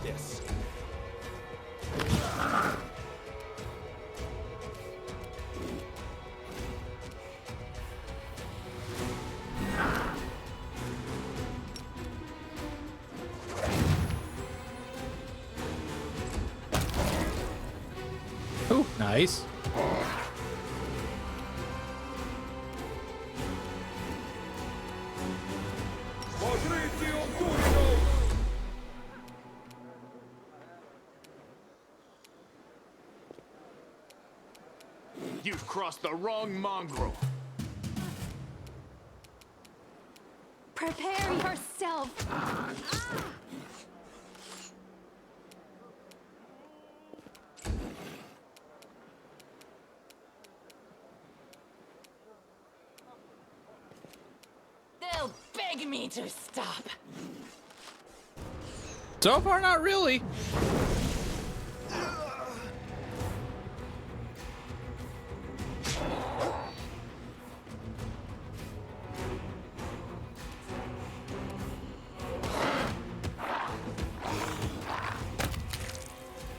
this. Oh, nice. You've crossed the wrong mongrel. Prepare yourself. They'll beg me to stop. So far, not really.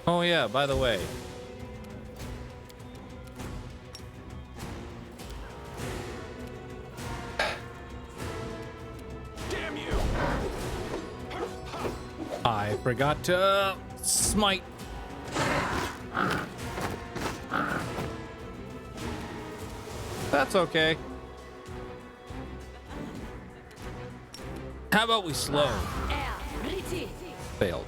Oh yeah, by the way. Damn you! I forgot to smite. That's okay. How about we slow? Failed.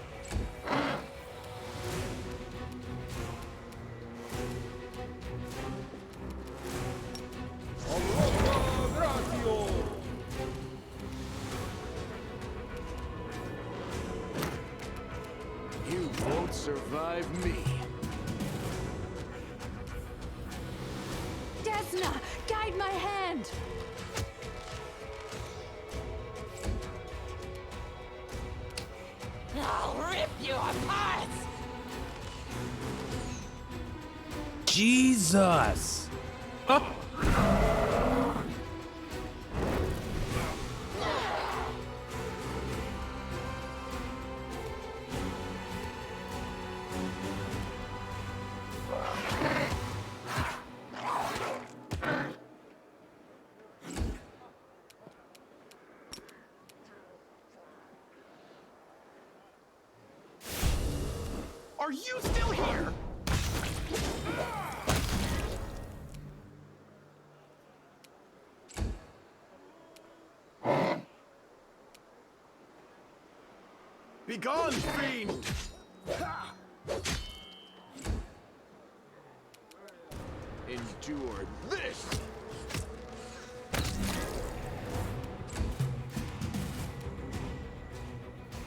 You won't survive me. Desna, guide my hand. I'll rip you apart. Jesus. Oh. Are you still here? Begone, fiend! Endure this!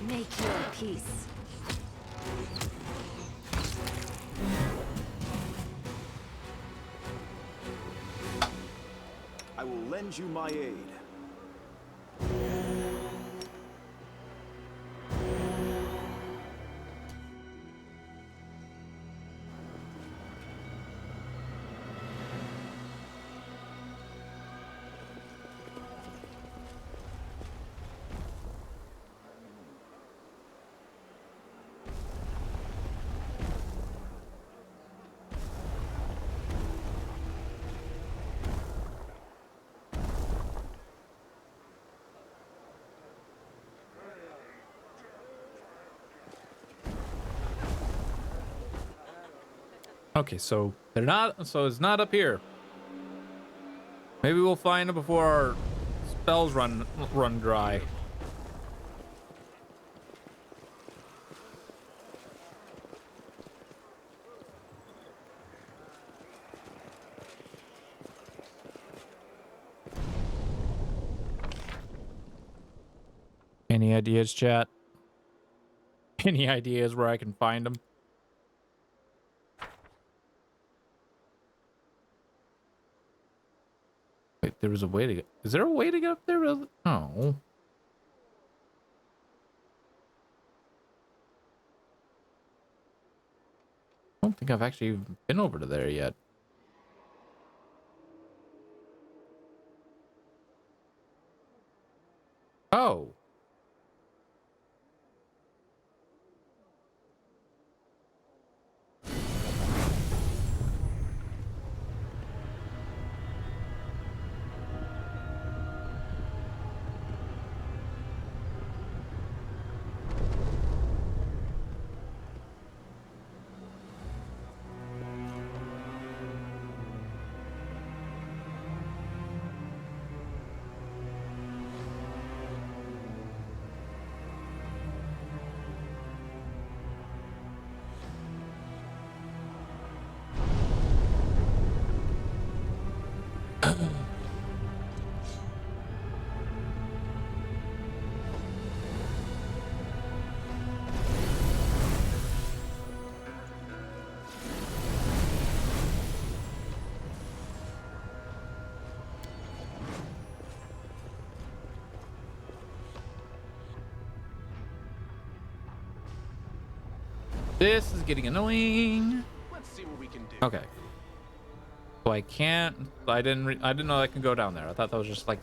Make your peace. I will lend you my aid. Okay, so they're not. So it's not up here. Maybe we'll find it before our spells run dry. Any ideas, chat? Any ideas where I can find them? Wait, there was a way to get... Is there a way to get up there? Oh. I don't think I've actually been over to there yet. Oh. This is getting annoying. Let's see what we can do. Okay. So I can't. I didn't know I could go down there. I thought that was just like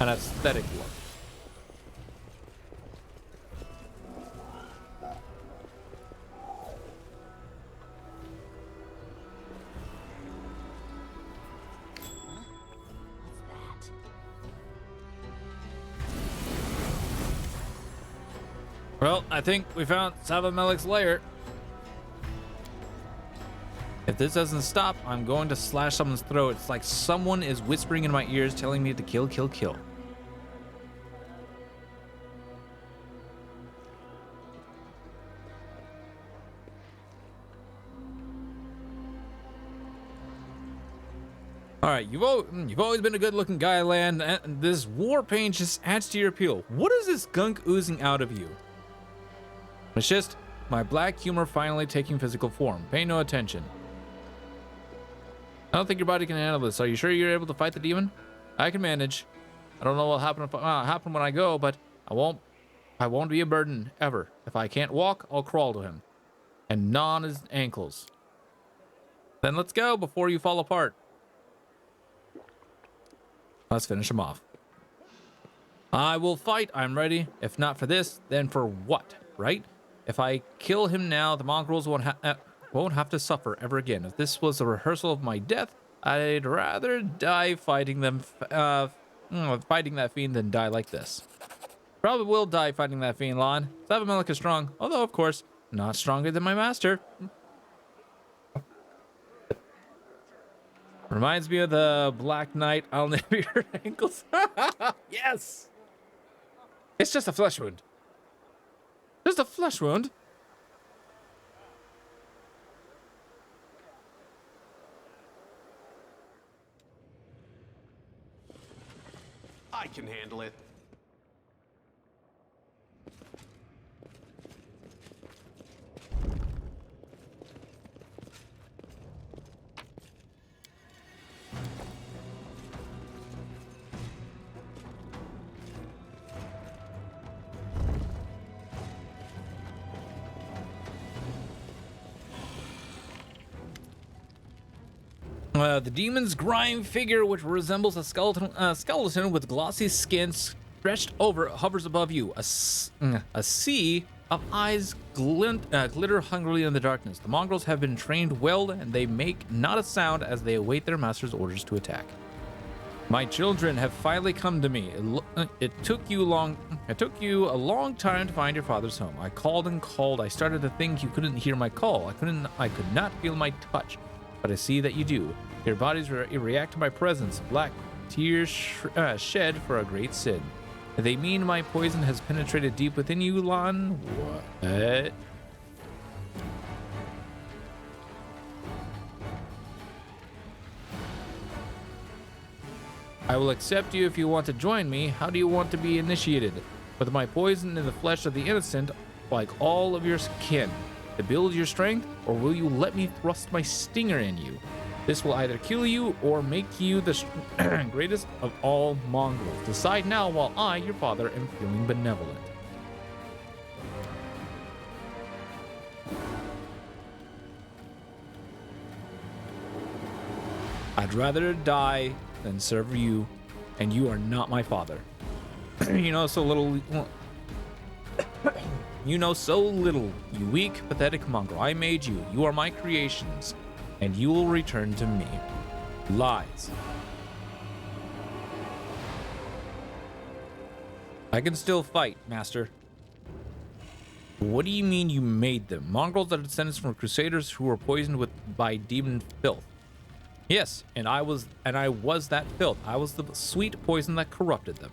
an aesthetic look. What's that? Well, I think we found Savamelik's lair. If this doesn't stop, I'm going to slash someone's throat. It's like someone is whispering in my ears telling me to kill, kill, kill. All right, you've always been a good-looking guy, Land, and this war pain just adds to your appeal. What is this gunk oozing out of you? It's just my black humor finally taking physical form. Pay no attention. I don't think your body can handle this. Are you sure you're able to fight the demon? I can manage. I don't know what'll happen when I go, but I won't be a burden ever. If I can't walk, I'll crawl to him and gnaw on his ankles. Then let's go before you fall apart. Let's finish him off. I will fight. I'm ready. If not for this, then for what, right? If I kill him now, the mongrels won't have to suffer ever again. If this was a rehearsal of my death, I'd rather die fighting them, fighting that fiend than die like this. Probably will die fighting that fiend, Lon. Savamelic is strong, although, of course, not stronger than my master. Reminds me of the Black Knight. I'll nip your ankles. Yes! It's just a flesh wound. Just a flesh wound. I can handle it. The demon's grime figure, which resembles a skeleton with glossy skin stretched over, hovers above you. A sea of eyes glitter hungrily in the darkness. The mongrels have been trained well, and they make not a sound as they await their master's orders to attack. My children have finally come to me. It took you a long time to find your father's home. I called and called. I started to think you couldn't hear my call. I could not feel my touch, but I see that you do. Your bodies react to my presence. Black tears shed for a great sin. They mean my poison has penetrated deep within you, Lon? What? I will accept you if you want to join me. How do you want to be initiated? With my poison in the flesh of the innocent, like all of your kin, to build your strength, or will you let me thrust my stinger in you? This will either kill you or make you the greatest of all mongrels. Decide now while I, your father, am feeling benevolent. I'd rather die than serve you, and you are not my father. You know so little. You know so little, you weak, pathetic mongrel. I made you. You are my creations, and you will return to me. Lies. I can still fight, master. What do you mean you made them? Mongrels are descendants from crusaders who were poisoned by demon filth. Yes, and I was that filth. I was the sweet poison that corrupted them.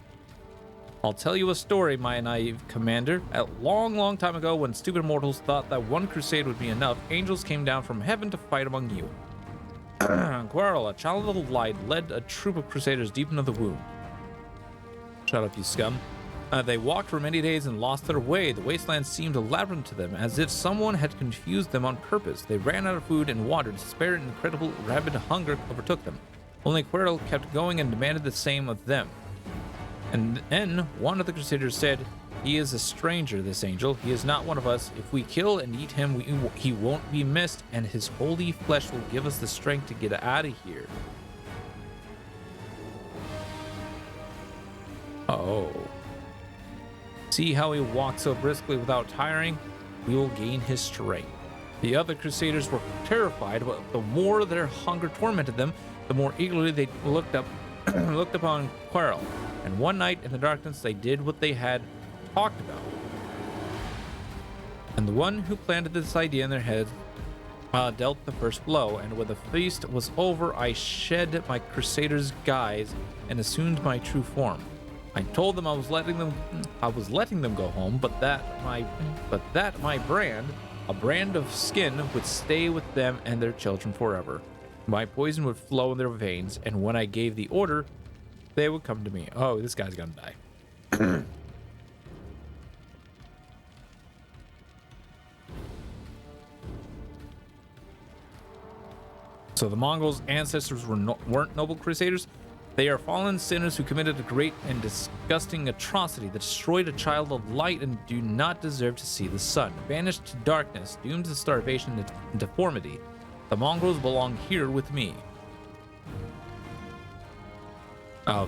I'll tell you a story, my naive commander. A long, long time ago, when stupid mortals thought that one crusade would be enough, angels came down from heaven to fight among you. Quarrel, a child of the light, led a troop of crusaders deep into the womb. Shut up, you scum. They walked for many days and lost their way. The wasteland seemed a labyrinth to them, as if someone had confused them on purpose. They ran out of food and water. Despair and incredible rabid hunger overtook them. Only Quirrell kept going and demanded the same of them. And then one of the crusaders said, "He is a stranger, this angel. He is not one of us. If we kill and eat him, he won't be missed, and his holy flesh will give us the strength to get out of here." Oh. See how he walked so briskly without tiring? We will gain his strength. The other crusaders were terrified, but the more their hunger tormented them, the more eagerly they looked upon Quirrell. And one night in the darkness, they did what they had talked about. And the one who planted this idea in their heads dealt the first blow. And when the feast was over, I shed my crusader's guise and assumed my true form. I told them I was letting them go home, but that my brand, a brand of skin, would stay with them and their children forever. My poison would flow in their veins, and when I gave the order, they would come to me. Oh, this guy's gonna die. So the Mongols' ancestors weren't noble crusaders. They are fallen sinners who committed a great and disgusting atrocity that destroyed a child of light and do not deserve to see the sun. Banished to darkness, doomed to starvation and deformity, the Mongols belong here with me.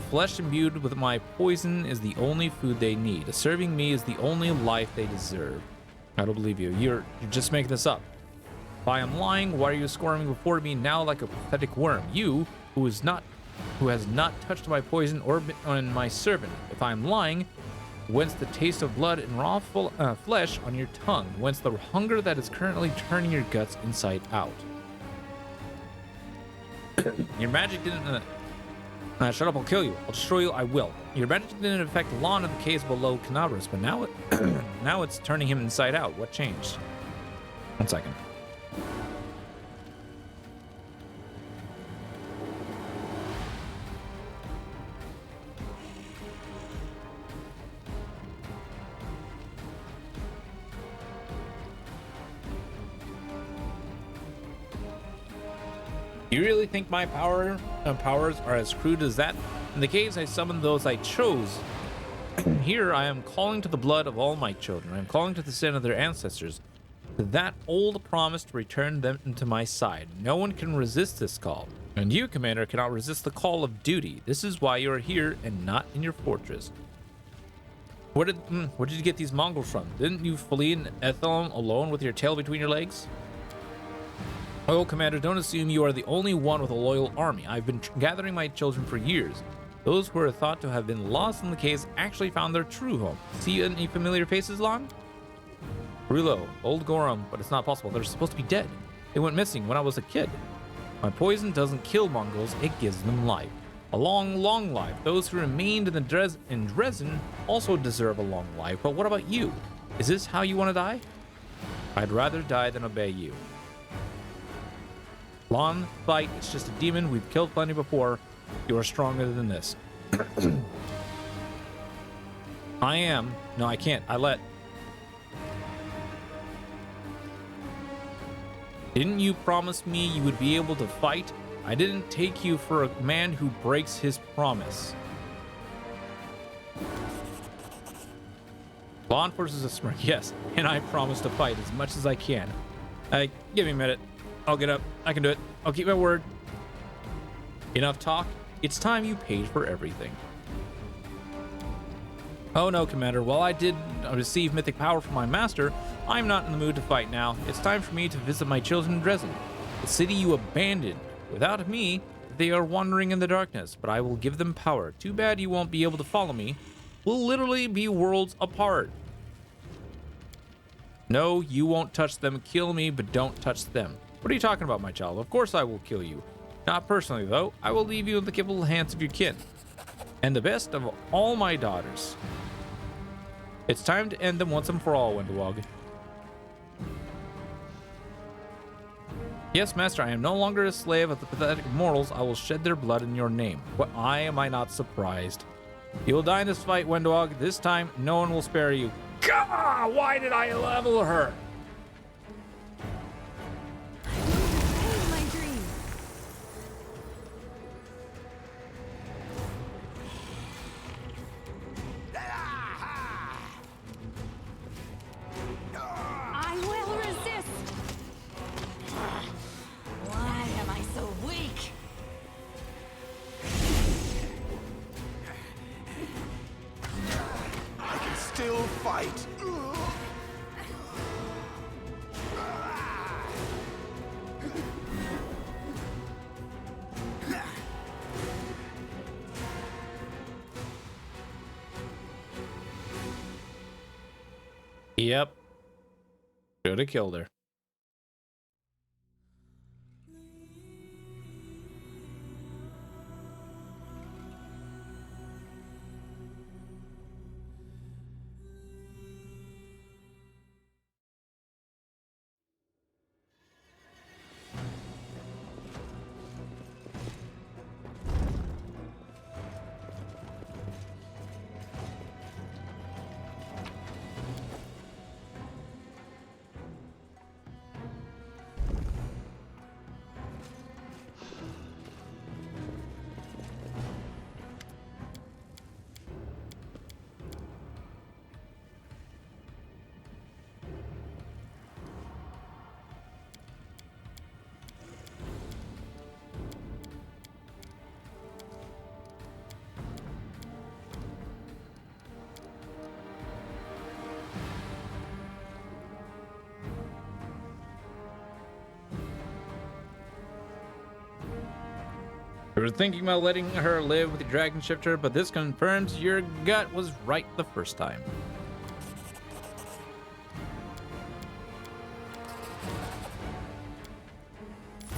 Flesh imbued with my poison is the only food they need. Serving me is the only life they deserve. I don't believe you. You're just making this up. If I am lying, why are you squirming before me now like a pathetic worm? You, who has not touched my poison or been my servant. If I am lying, whence the taste of blood and raw flesh on your tongue? Whence the hunger that is currently turning your guts inside out? Your magic didn't... shut up, I'll kill you. I'll destroy you, I will. Your magic didn't affect Lon in the caves below Canabras, but now now it's turning him inside out. What changed? 1 second. You really think my powers are as crude as that? In the caves, I summoned those I chose. Here, I am calling to the blood of all my children. I am calling to the sin of their ancestors. To that old promise to return them into my side. No one can resist this call. And you, Commander, cannot resist the call of duty. This is why you are here and not in your fortress. Where did you get these Mongols from? Didn't you flee in Ethelm alone with your tail between your legs? Oh, Commander, don't assume you are the only one with a loyal army. I've been gathering my children for years. Those who are thought to have been lost in the caves actually found their true home. See any familiar faces, Lon? Rulo, Old Gorum, but it's not possible. They're supposed to be dead. They went missing when I was a kid. My poison doesn't kill Mongols, it gives them life. A long, long life. Those who remained in Dresden also deserve a long life, but what about you? Is this how you want to die? I'd rather die than obey you. Lon, fight. It's just a demon. We've killed plenty before. You are stronger than this. I am. No, I can't. Didn't you promise me you would be able to fight? I didn't take you for a man who breaks his promise. Law enforcement is a smirk. Yes, and I promise to fight as much as I can. Give me a minute. I'll get up. I can do it. I'll keep my word. Enough talk. It's time you paid for everything. Oh no, Commander. While I did receive mythic power from my master, I'm not in the mood to fight now. It's time for me to visit my children in Dresden, the city you abandoned. Without me, they are wandering in the darkness, but I will give them power. Too bad you won't be able to follow me. We'll literally be worlds apart. No, you won't touch them. Kill me, but don't touch them. What are you talking about, my child? Of course I will kill you. Not personally, though. I will leave you in the capable hands of your kin. And the best of all my daughters. It's time to end them once and for all, Wendewog. Yes, master, I am no longer a slave of the pathetic mortals. I will shed their blood in your name. Why am I not surprised? You will die in this fight, Wendog. This time, no one will spare you. Gah! Why did I level her? Hey, my dream. I will resist. Why am I so weak? I can still fight. Yep. Should have killed her. You were thinking about letting her live with the dragon shifter, but this confirms your gut was right the first time.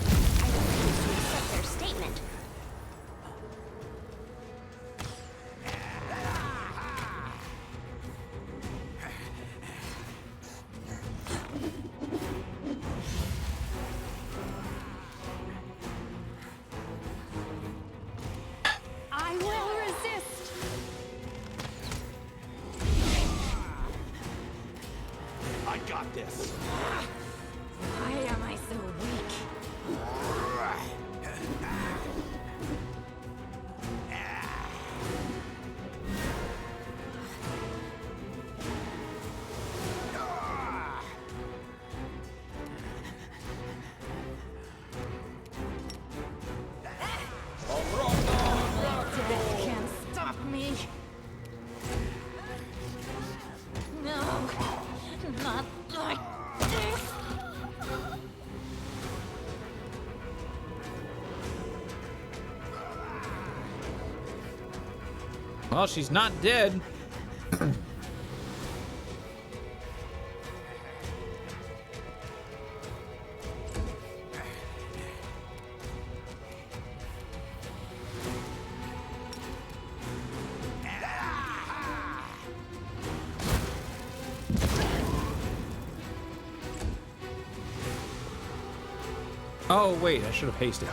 I refuse to accept their statement. I will resist. I got this. Why am I so weak? Death can't stop me. No, not like this. Well, she's not dead. Oh, wait, I should have hasted.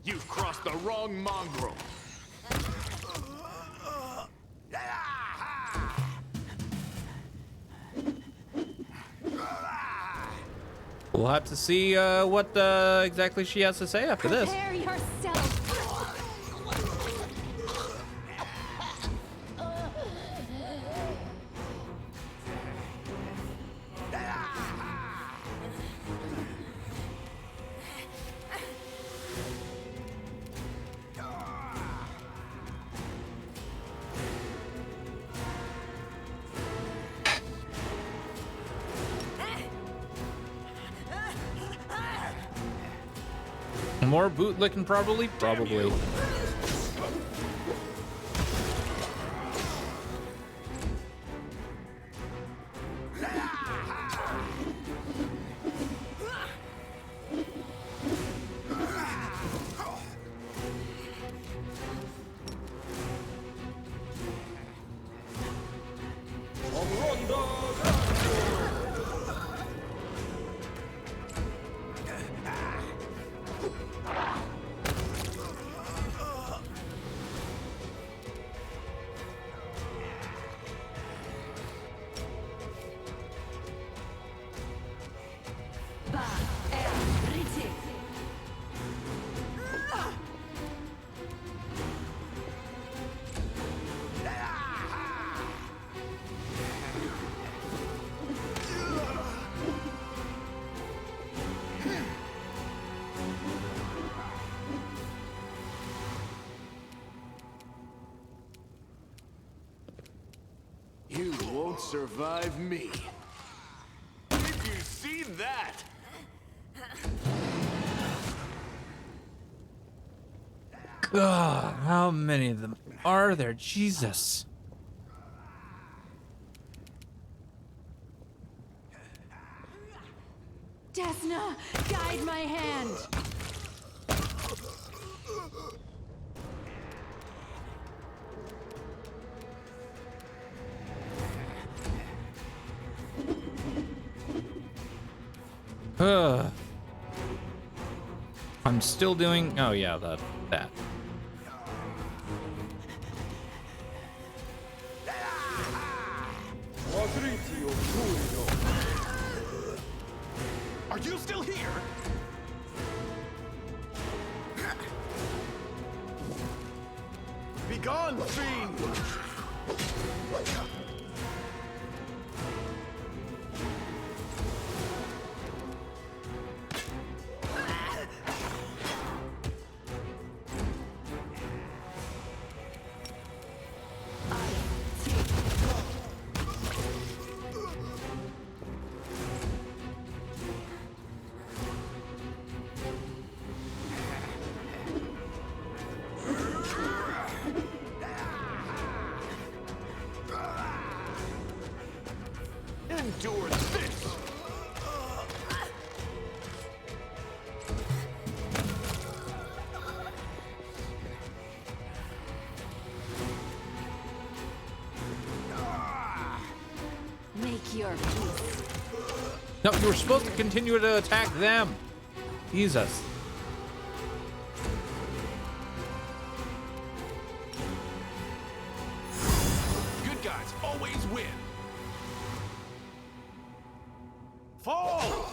You've crossed the wrong mongrel. We'll have to see what exactly she has to say after this. Prepare yourself. More bootlicking, probably? Probably. You won't survive me. Did you see that? God, how many of them are there? Jesus. Desna, guide my hand. Ugh. I'm still doing. Oh yeah, that. Are you still here? Be gone, fiend! Endure this! Make your peace. No, you were supposed to continue to attack them. Jesus. Good guys always win! Fall!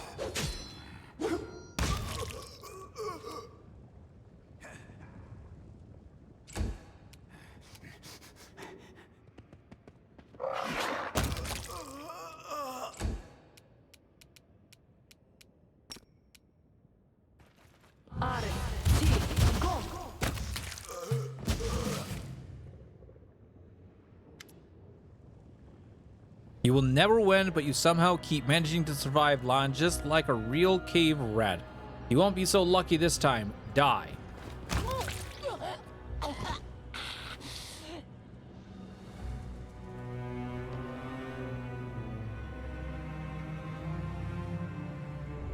You will never win, but you somehow keep managing to survive, Lon, just like a real cave rat. You won't be so lucky this time. Die.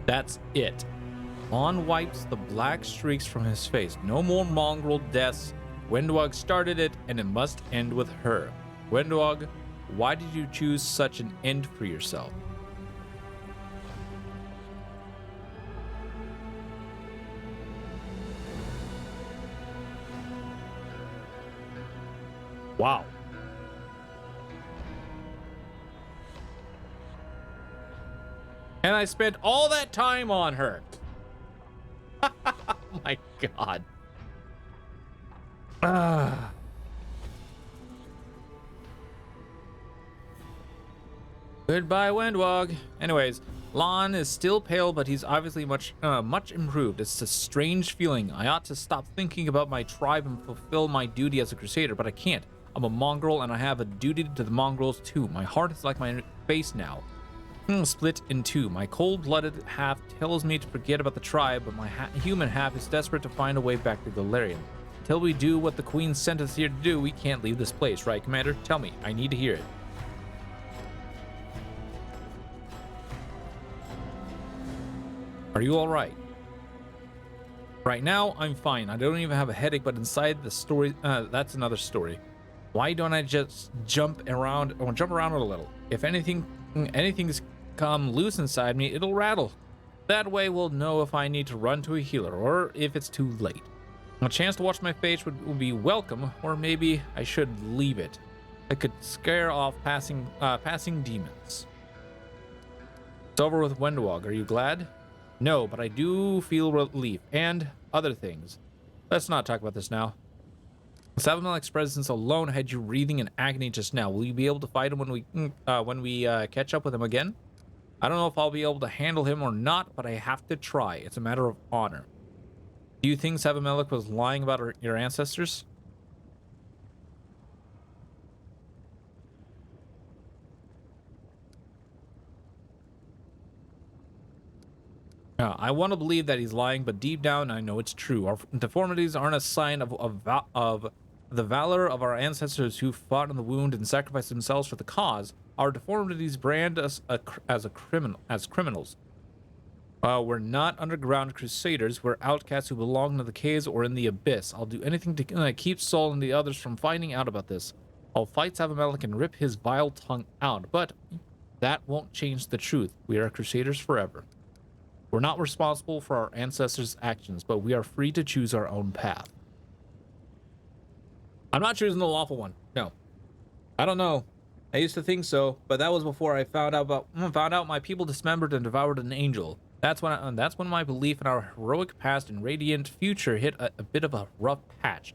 That's it. Lon wipes the black streaks from his face. No more mongrel deaths. Windwog started it, and it must end with her. Windwog, why did you choose such an end for yourself? Wow. And I spent all that time on her. Oh my God. Ah. Goodbye, Windwog. Anyways, Lon is still pale, but he's obviously much improved. It's a strange feeling. I ought to stop thinking about my tribe and fulfill my duty as a crusader, but I can't. I'm a mongrel, and I have a duty to the mongrels too. My heart is like my face now. Split in two. My cold-blooded half tells me to forget about the tribe, but my human half is desperate to find a way back to Galarian. Until we do what the Queen sent us here to do, we can't leave this place, right, Commander? Tell me. I need to hear it. Are you all right? Right now, I'm fine. I don't even have a headache, but inside the story, that's another story. Why don't I just jump around a little? If anything's come loose inside me, it'll rattle. That way we'll know if I need to run to a healer or if it's too late. A chance to watch my face would be welcome, or maybe I should leave it. It could scare off passing demons. It's over with Wendwog. Are you glad? No, but I do feel relief and other things. Let's not talk about this now. Savamelik's presence alone had you wreathing in agony just now. Will you be able to fight him when we catch up with him again? I don't know if I'll be able to handle him or not, but I have to try. It's a matter of honor. Do you think Savamelik was lying about your ancestors? I want to believe that he's lying, but deep down I know it's true. Our deformities aren't a sign of the valor of our ancestors who fought in the wound and sacrificed themselves for the cause. Our deformities brand us as criminals. We're not underground crusaders. We're outcasts who belong to the caves or in the abyss. I'll do anything to keep Saul and the others from finding out about this. I'll fight Savamelik and rip his vile tongue out, but that won't change the truth. We are crusaders forever. We're not responsible for our ancestors' actions, but we are free to choose our own path. I'm not choosing the lawful one. No. I don't know. I used to think so, but that was before I found out my people dismembered and devoured an angel. That's when my belief in our heroic past and radiant future hit a bit of a rough patch.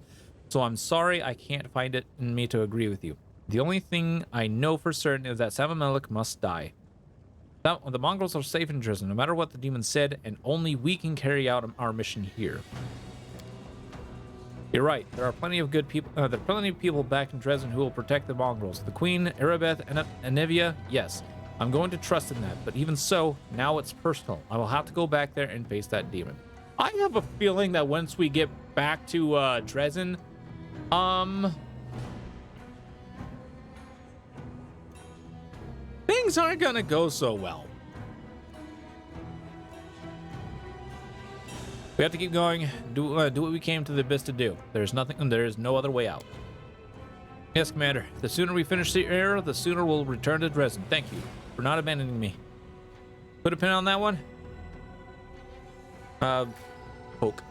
So I'm sorry I can't find it in me to agree with you. The only thing I know for certain is that Savamelik must die. The mongrels are safe in Dresden, no matter what the demon said, and only we can carry out our mission here. You're right. There are plenty of good people. There are plenty of people back in Dresden who will protect the mongrels. The Queen, Erebeth, and Anivia. Yes, I'm going to trust in that. But even so, now it's personal. I will have to go back there and face that demon. I have a feeling that once we get back to Dresden, things aren't gonna go so well. We have to keep going. Do what we came to the abyss to do. There is no other way out. Yes, Commander. The sooner we finish the era, the sooner we'll return to Dresden. Thank you for not abandoning me. Put a pin on that one. Poke.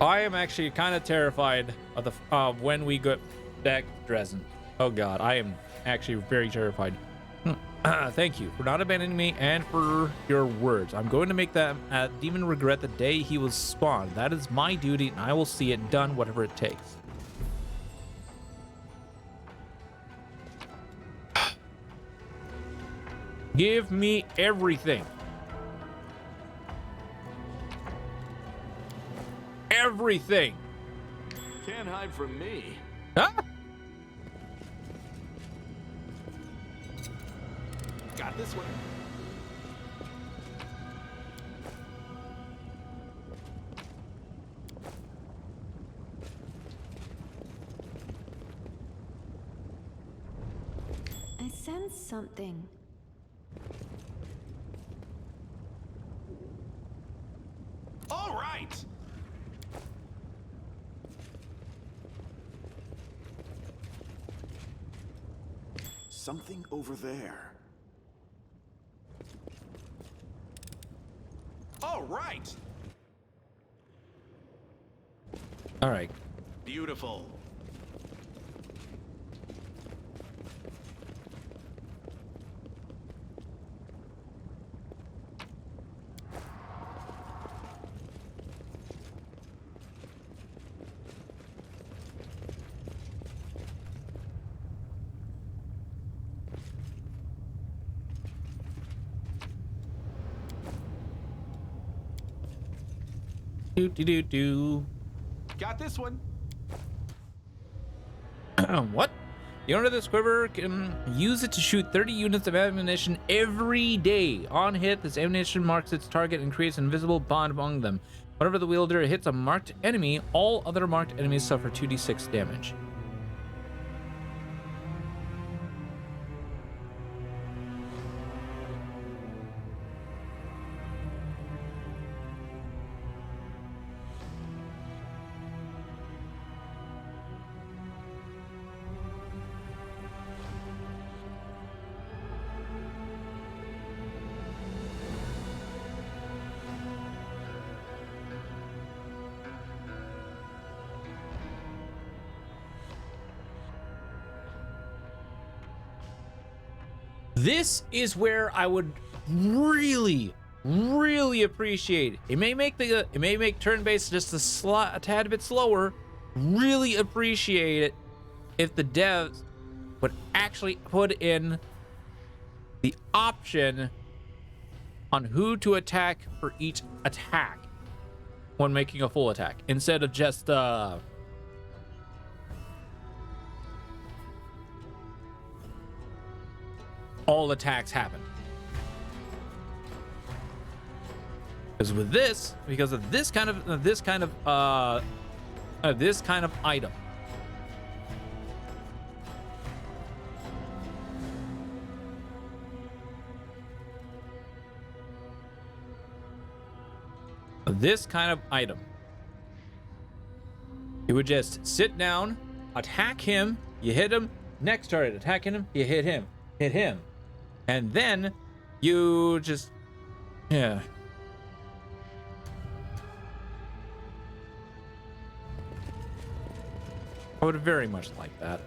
I am actually kind of terrified of when we get back to Dresden. Oh God, I am actually very terrified. Thank you for not abandoning me and for your words. I'm going to make that demon regret the day he was spawned. That is my duty, and I will see it done, whatever it takes. Give me everything. Everything. Can't hide from me. Huh? Got this one. I sense something. All right. Something over there. All right. All right. Beautiful. Do. Got this one. What? The owner of this quiver can use it to shoot 30 units of ammunition every day. On hit, this ammunition marks its target and creates an invisible bond among them. Whenever the wielder hits a marked enemy, all other marked enemies suffer 2d6 damage. This is where I would really appreciate. It may make turn-based just a tad bit slower. Really appreciate it if the devs would actually put in the option on who to attack for each attack when making a full attack, instead of just all attacks happen. Because with this, because of this kind of item, you would just sit down, attack him, you hit him, next target, attack him, you hit him, and then you just, yeah. I would very much like that.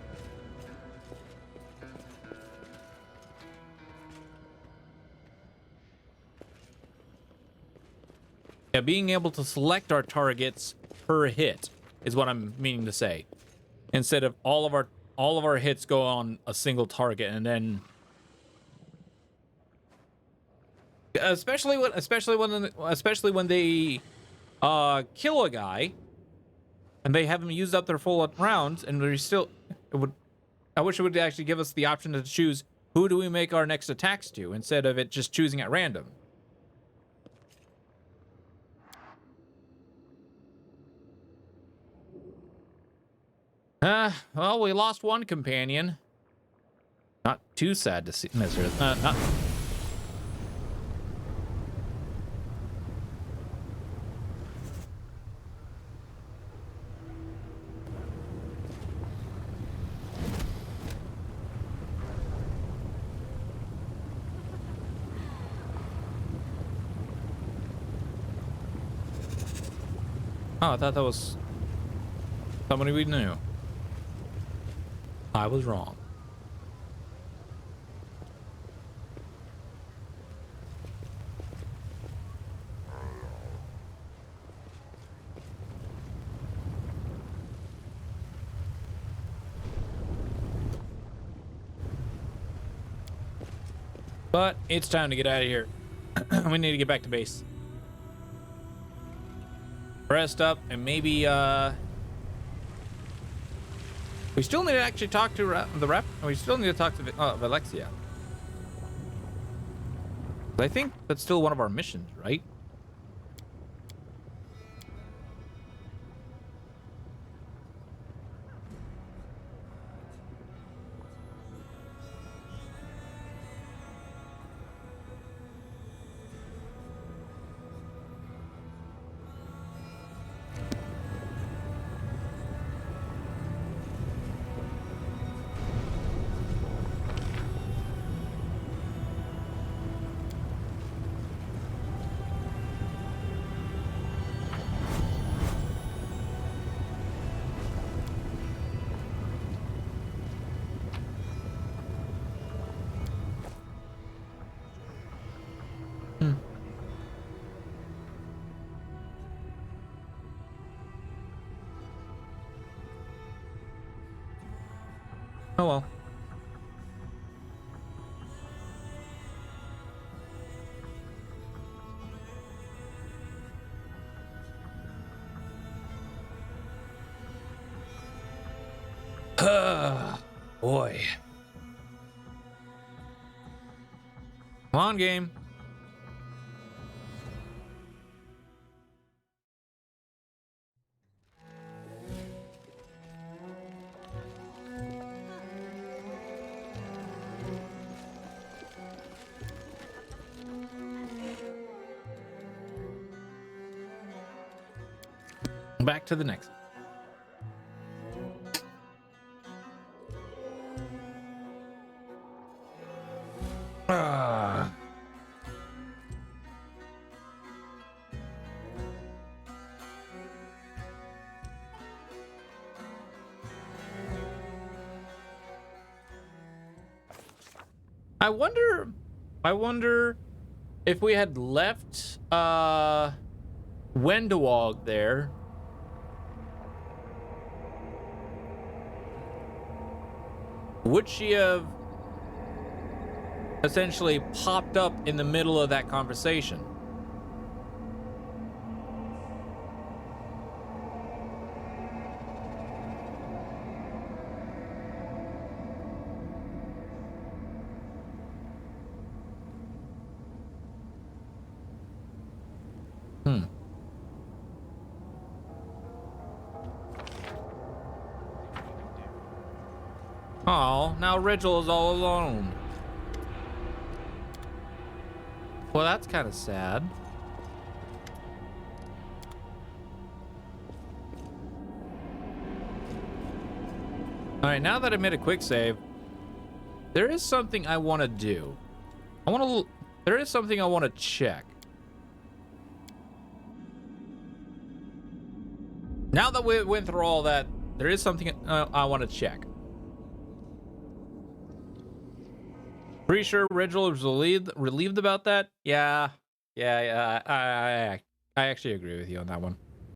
Yeah, being able to select our targets per hit is what I'm meaning to say. Instead of all of our hits go on a single target, and then especially when they kill a guy and they haven't used up their full rounds, and we still, I wish it would actually give us the option to choose who do we make our next attacks to, instead of it just choosing at random. Well, we lost one companion. Not too sad to see. Oh, I thought that was somebody we knew. I was wrong. But it's time to get out of here. We need to get back to base. Rest up, and maybe we still need to actually talk to the rep. We still need to talk to Alexia. I think that's still one of our missions, right? Oh well. Boy. Come on, game. Back to the next. I wonder if we had left Wendewog there. Would she have essentially popped up in the middle of that conversation? Oh, now Rigel is all alone. Well, that's kind of sad. All right, now that I made a quick save, there is something I want to do. There is something I want to check. Now that we went through all that, there is something I want to check. Pretty sure Rigel was relieved about that. Yeah. I actually agree with you on that one.